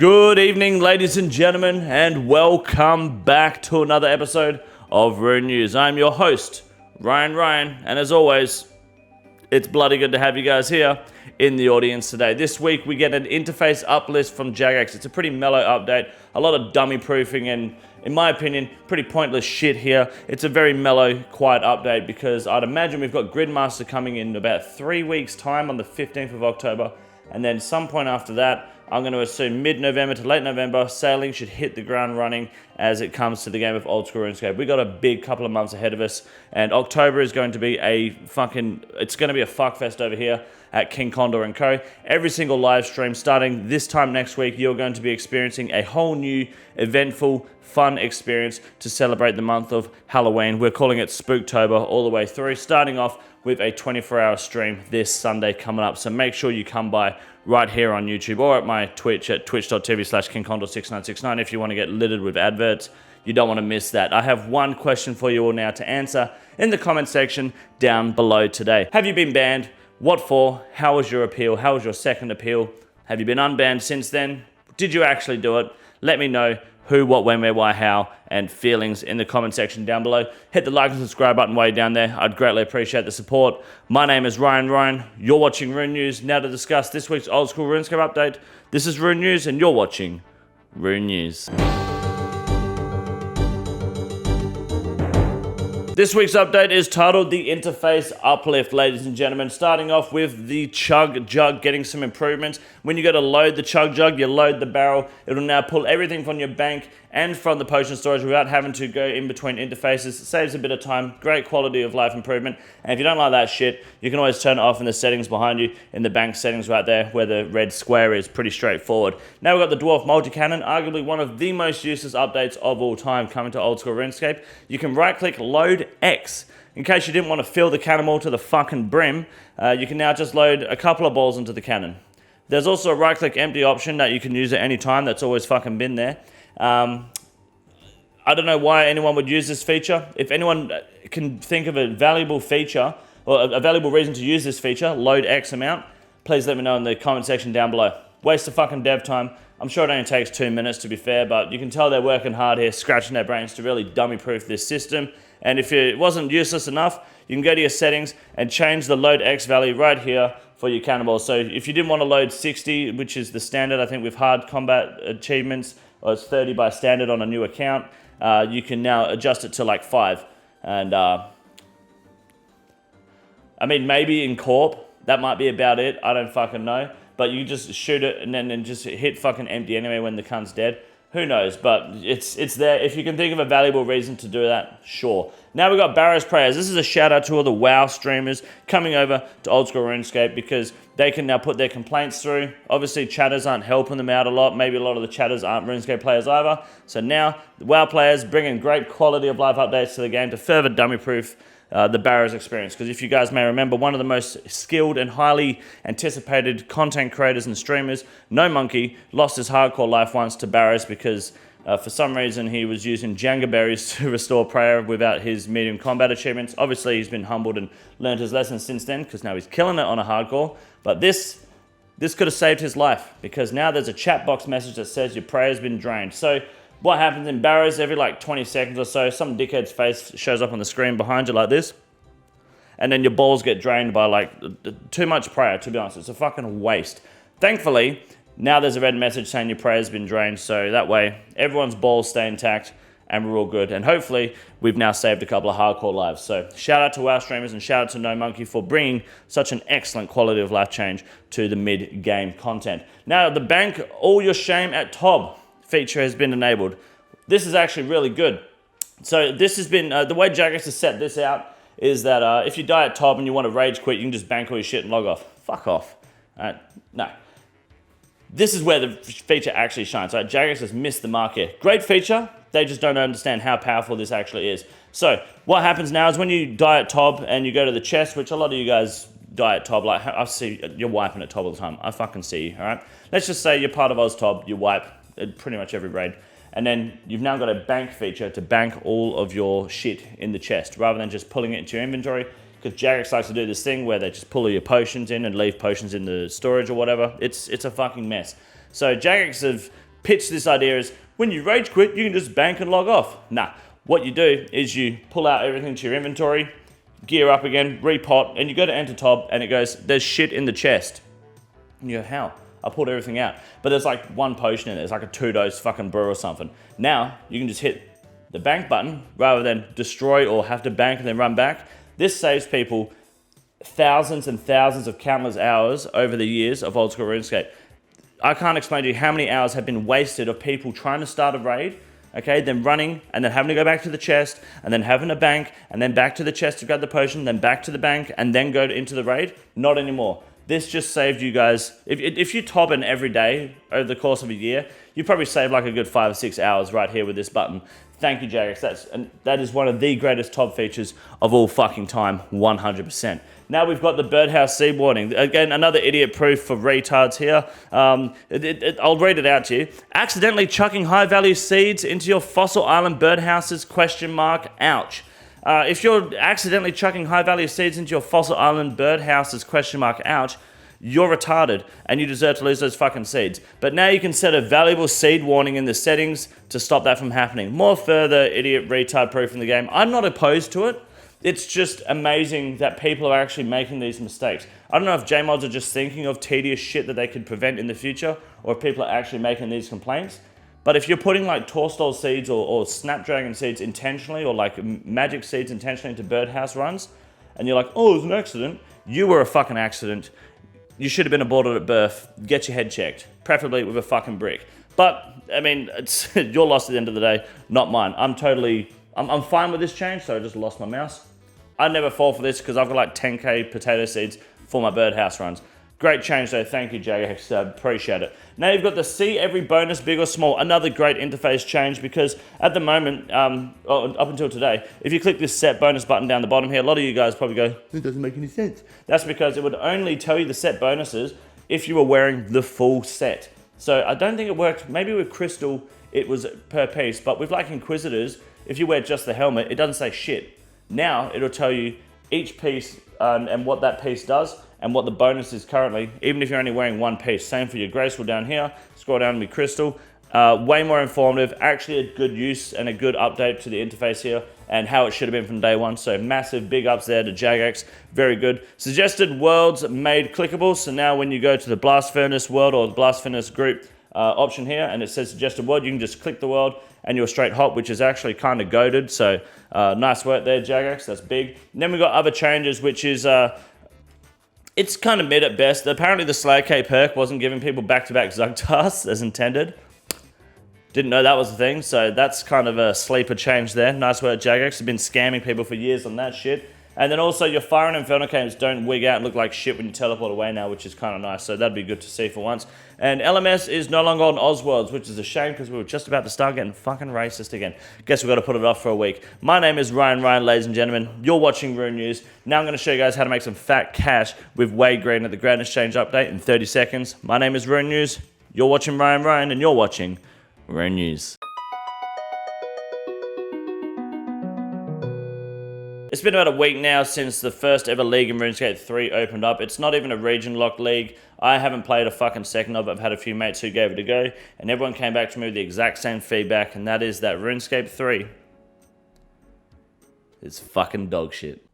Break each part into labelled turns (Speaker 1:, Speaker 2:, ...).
Speaker 1: Good evening, ladies and gentlemen, and welcome back to another episode of Rune News. I'm your host, Ryan, and as always, it's bloody good to have you guys here in the audience today. This week, we get an interface uplift from Jagex. It's a pretty mellow update, a lot of dummy proofing, and in my opinion, pretty pointless shit here. It's a very mellow, quiet update because I'd imagine we've got Gridmaster coming in about 3 weeks' time on the 15th of October, and then some point after that, I'm going to assume mid-November to late November, sailing should hit the ground running as it comes to the game of Oldschool Runescape. We got a big couple of months ahead of us, and October is going to be it's going to be a fuckfest over here at King Condor & Co. Every single live stream starting this time next week, you're going to be experiencing a whole new, eventful, fun experience to celebrate the month of Halloween. We're calling it Spooktober all the way through, starting off with a 24-hour stream this Sunday coming up. So make sure you come by right here on YouTube or at my Twitch at twitch.tv/KingCondor6969 if you want to get littered with adverts. You don't want to miss that. I have one question for you all now to answer in the comment section down below today. Have you been banned? What for? How was your appeal? How was your second appeal? Have you been unbanned since then? Did you actually do it? Let me know who, what, when, where, why, how, and feelings in the comment section down below. Hit the like and subscribe button way down there. I'd greatly appreciate the support. My name is Ryan. You're watching Rune News. Now to discuss this week's Oldschool Runescape update. This is Rune News, and you're watching Rune News. This week's update is titled The Interface Uplift, ladies and gentlemen. Starting off with the Chug Jug getting some improvements. When you go to load the Chug Jug, you load the barrel. It'll now pull everything from your bank and from the potion storage without having to go in between interfaces. It saves a bit of time, great quality of life improvement. And if you don't like that shit, you can always turn it off in the settings behind you, in the bank settings right there, where the red square is. Pretty straightforward. Now we've got the Dwarf Multi-Cannon, arguably one of the most useless updates of all time coming to Oldschool Runescape. You can right-click Load X. In case you didn't want to fill the cannonball to the fucking brim, you can now just load a couple of balls into the cannon. There's also a right-click empty option that you can use at any time. That's always fucking been there. I don't know why anyone would use this feature. If anyone can think of a valuable feature or a valuable reason to use this feature, load X amount, please let me know in the comment section down below. Waste of fucking dev time. I'm sure it only takes 2 minutes to be fair, but you can tell they're working hard here, scratching their brains to really dummy-proof this system. And if it wasn't useless enough, you can go to your settings and change the load X value right here for your cannonballs. So if you didn't want to load 60, which is the standard, I think with hard combat achievements, or it's 30 by standard on a new account, you can now adjust it to like 5. And I mean, maybe in Corp, that might be about it. I don't fucking know. But you just shoot it and then just hit fucking empty anyway when the cunt's dead. Who knows, but it's there. If you can think of a valuable reason to do that, sure. Now we've got Barrow's Prayers. This is a shout out to all the WoW streamers coming over to Oldschool RuneScape because they can now put their complaints through. Obviously, chatters aren't helping them out a lot. Maybe a lot of the chatters aren't RuneScape players either. So now, the WoW players bringing great quality of life updates to the game to further dummy-proof the Barrows experience. Because if you guys may remember, one of the most skilled and highly anticipated content creators and streamers, No Monkey, lost his hardcore life once to Barrows because for some reason he was using Jenga berries to restore prayer without his medium combat achievements. Obviously he's been humbled and learned his lesson since then because now he's killing it on a hardcore. But this could have saved his life because now there's a chat box message that says your prayer's been drained. So what happens in Barrows, every like 20 seconds or so, some dickhead's face shows up on the screen behind you like this. And then your balls get drained by like too much prayer, to be honest. It's a fucking waste. Thankfully, now there's a red message saying your prayer's been drained. So that way, everyone's balls stay intact and we're all good. And hopefully, we've now saved a couple of hardcore lives. So shout out to WoW streamers and shout out to No Monkey for bringing such an excellent quality of life change to the mid-game content. Now, the bank, all your shame at Tob feature has been enabled. This is actually really good. So this has been, the way Jagex has set this out is that if you die at Tob and you want to rage quit, you can just bank all your shit and log off. Fuck off. No. This is where the feature actually shines. Jagex has missed the mark here. Great feature. They just don't understand how powerful this actually is. So what happens now is when you die at Tob and you go to the chest, which a lot of you guys die at Tob, like I see you're wiping at Tob all the time. I fucking see you, all right? Let's just say you're part of OzTob, you wipe pretty much every raid. And then you've now got a bank feature to bank all of your shit in the chest rather than just pulling it into your inventory. Because Jagex likes to do this thing where they just pull all your potions in and leave potions in the storage or whatever. It's a fucking mess. So Jagex have pitched this idea as when you rage quit, you can just bank and log off. Nah, what you do is you pull out everything to your inventory, gear up again, repot, and you go to enter tab, and it goes, there's shit in the chest. And you go, how? I pulled everything out. But there's like one potion in there. It's like a 2-dose fucking brew or something. Now, you can just hit the bank button rather than destroy or have to bank and then run back. This saves people thousands and thousands of countless hours over the years of Oldschool Runescape. I can't explain to you how many hours have been wasted of people trying to start a raid, okay, then running, and then having to go back to the chest, and then having a bank, and then back to the chest to grab the potion, then back to the bank, and then go into the raid. Not anymore. This just saved you guys, if you top in every day over the course of a year, you probably save like a good 5 or 6 hours right here with this button. Thank you, Jagex. That is one of the greatest top features of all fucking time, 100%. Now we've got the birdhouse seed warning. Again, another idiot proof for retards here. I'll read it out to you. Accidentally chucking high-value seeds into your fossil island birdhouses, ? Ouch. If you're accidentally chucking high-value seeds into your fossil island birdhouses, ? Ouch, you're retarded and you deserve to lose those fucking seeds. But now you can set a valuable seed warning in the settings to stop that from happening. More further idiot retard proof in the game. I'm not opposed to it. It's just amazing that people are actually making these mistakes. I don't know if JMods are just thinking of tedious shit that they could prevent in the future, or if people are actually making these complaints. But if you're putting like Torstol seeds or Snapdragon seeds intentionally, or like magic seeds intentionally into birdhouse runs, and you're like, oh, it was an accident, you were a fucking accident. You should have been aborted at birth. Get your head checked, preferably with a fucking brick. But, I mean, it's your loss at the end of the day, not mine. I'm fine with this change, so I just lost my mouse. I never fall for this because I've got like 10k potato seeds for my birdhouse runs. Great change though, thank you Jagex, appreciate it. Now you've got the see every bonus big or small, another great interface change because at the moment, up until today, if you click this set bonus button down the bottom here, a lot of you guys probably go, it doesn't make any sense. That's because it would only tell you the set bonuses if you were wearing the full set. So I don't think it worked, maybe with Crystal it was per piece, but with like Inquisitors, if you wear just the helmet, it doesn't say shit. Now it'll tell you each piece and what that piece does and what the bonus is currently, even if you're only wearing one piece. Same for your Graceful down here. Scroll down to be Crystal. Way more informative, actually a good use and a good update to the interface here and how it should have been from day one. So massive big ups there to Jagex, very good. Suggested worlds made clickable. So now when you go to the Blast Furnace world or the Blast Furnace group option here and it says suggested world, you can just click the world and you're straight hop, which is actually kind of goated. So nice work there, Jagex, that's big. And then we've got other changes, which is, it's kind of mid at best. Apparently the Slayer K perk wasn't giving people back-to-back Zug tasks as intended. Didn't know that was a thing, so that's kind of a sleeper change there. Nice work, Jagex. Have been scamming people for years on that shit. And then also your Fire and Inferno Caves don't wig out and look like shit when you teleport away now, which is kind of nice. So that'd be good to see for once. And LMS is no longer on Osworlds, which is a shame because we were just about to start getting fucking racist again. Guess we've got to put it off for a week. My name is Ryan, ladies and gentlemen. You're watching Rune News. Now I'm going to show you guys how to make some fat cash with Wade Green at the Grand Exchange update in 30 seconds. My name is Rune News. You're watching Ryan, and you're watching Rune News. It's been about a week now since the first ever league in RuneScape 3 opened up. It's not even a region locked league. I haven't played a fucking second of it. I've had a few mates who gave it a go, and everyone came back to me with the exact same feedback, and that is that RuneScape 3 is fucking dog shit.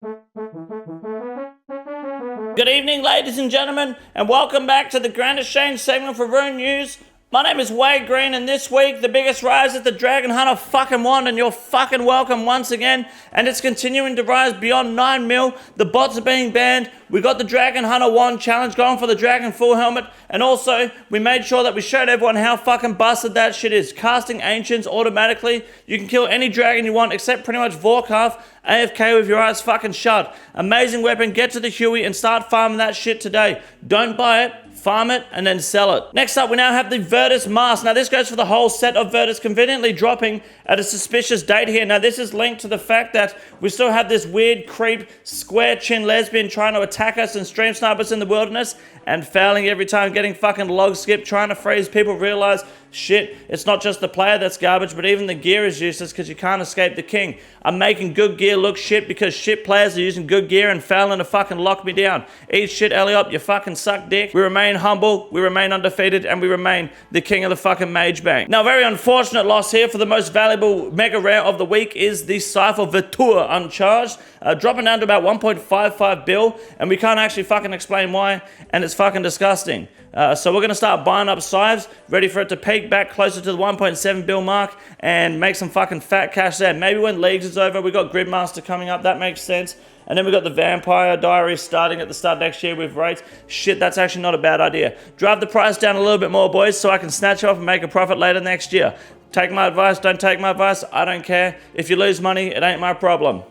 Speaker 1: Good evening, ladies and gentlemen, and welcome back to the Grand Exchange segment for Rune News. My name is Wade Green, and this week, the biggest rise is the Dragon Hunter fucking won, and you're fucking welcome once again, and it's continuing to rise beyond 9 mil. The bots are being banned. We got the Dragon Hunter 1 challenge going for the Dragon full helmet, and also, we made sure that we showed everyone how fucking busted that shit is. Casting Ancients automatically. You can kill any dragon you want, except pretty much Vorkath, AFK with your eyes fucking shut. Amazing weapon, get to the Huey and start farming that shit today. Don't buy it. Farm it, and then sell it. Next up, we now have the Virtus Mask. Now, this goes for the whole set of Virtus, conveniently dropping at a suspicious date here. Now, this is linked to the fact that we still have this weird creep, square chin lesbian trying to attack us and stream snipe us in the wilderness, and failing every time, getting fucking log skipped, trying to freeze. People realize, shit, it's not just the player that's garbage, but even the gear is useless because you can't escape the king. I'm making good gear look shit because shit players are using good gear and failing to fucking lock me down. Eat shit, Elliot, you fucking suck dick. We remain humble, we remain undefeated, and we remain the king of the fucking mage bank. Now, very unfortunate loss here for the most valuable mega rare of the week is the Cypher Vetour uncharged, dropping down to about 1.55 bill, and we can't actually fucking explain why, and it's fucking disgusting. So we're going to start buying up Scythes, ready for it to peak back closer to the 1.7 bill mark and make some fucking fat cash there. Maybe when Leagues is over, we got Gridmaster coming up, that makes sense. And then we got the Vampire Diary starting at the start of next year with rates. Shit, that's actually not a bad idea. Drive the price down a little bit more, boys, so I can snatch off and make a profit later next year. Take my advice, don't take my advice, I don't care. If you lose money, it ain't my problem.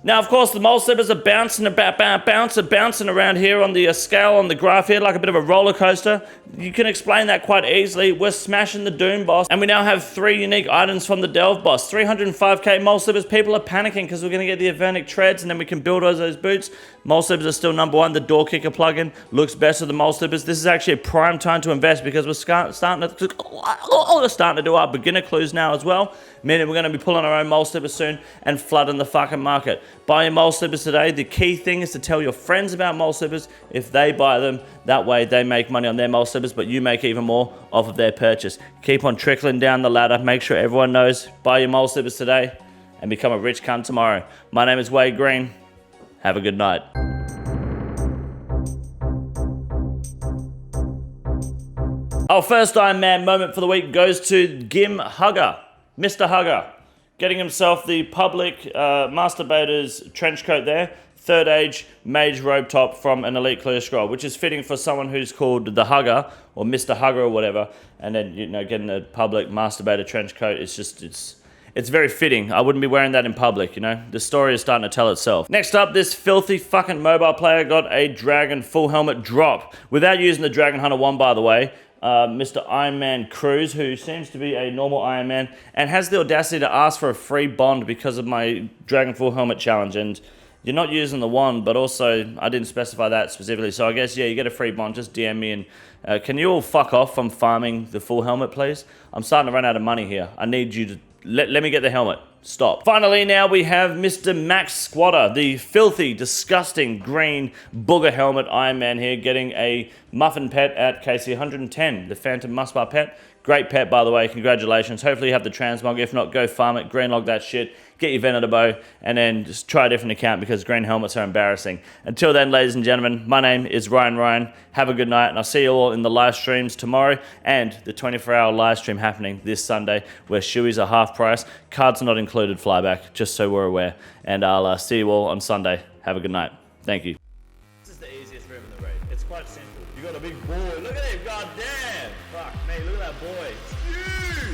Speaker 1: Now, of course, the mole slippers are bouncing around here on the scale on the graph here like a bit of a roller coaster. You can explain that quite easily. We're smashing the Doom boss, and we now have 3 unique items from the Delve boss. 305k mole slippers. People are panicking because we're going to get the Avernic treads, and then we can build those boots. Mole slippers are still number 1. The door kicker plugin looks best with the mole slippers. This is actually a prime time to invest because we're starting to do our beginner clues now as well. Meaning we're going to be pulling our own mole slippers soon and flooding the fucking market. Buy your mole slippers today. The key thing is to tell your friends about mole slippers if they buy them. That way they make money on their mole slippers, but you make even more off of their purchase. Keep on trickling down the ladder. Make sure everyone knows. Buy your mole slippers today and become a rich cunt tomorrow. My name is Wade Green. Have a good night. Our first Ironman moment for the week goes to Gim Hugger. Mr. Hugger, getting himself the public masturbator's trench coat there. 3rd age mage robe top from an elite clear scroll, which is fitting for someone who's called the Hugger or Mr. Hugger or whatever. And then, you know, getting a public masturbator trench coat, it's very fitting. I wouldn't be wearing that in public, you know? The story is starting to tell itself. Next up, this filthy fucking mobile player got a Dragon full helmet drop. Without using the Dragon Hunter 1, by the way. Mr. Ironman Cruz, who seems to be a normal Ironman and has the audacity to ask for a free bond because of my Dragon full helmet challenge. And you're not using the wand, but also I didn't specify that specifically. So I guess, yeah, you get a free bond. Just DM me and can you all fuck off from farming the full helmet, please? I'm starting to run out of money here. I need you to let me get the helmet. Stop. Finally, now we have Mr. Max Squatter, the filthy, disgusting green booger helmet Ironman here, getting a muffin pet at KC 110, the Phantom Muspar pet. Great pet, by the way. Congratulations. Hopefully you have the transmog. If not, go farm it. Greenlog that shit. Get your Venerable, and then just try a different account because green helmets are embarrassing. Until then, ladies and gentlemen, my name is Ryan. Have a good night, and I'll see you all in the live streams tomorrow and the 24-hour live stream happening this Sunday where shoeies are half price. Cards are not included, flyback, just so we're aware. And I'll see you all on Sunday. Have a good night. Thank you. This is the easiest room in the raid. It's quite simple. You got a big boy. Look at him. God damn. Fuck me. Look at that boy. It's huge.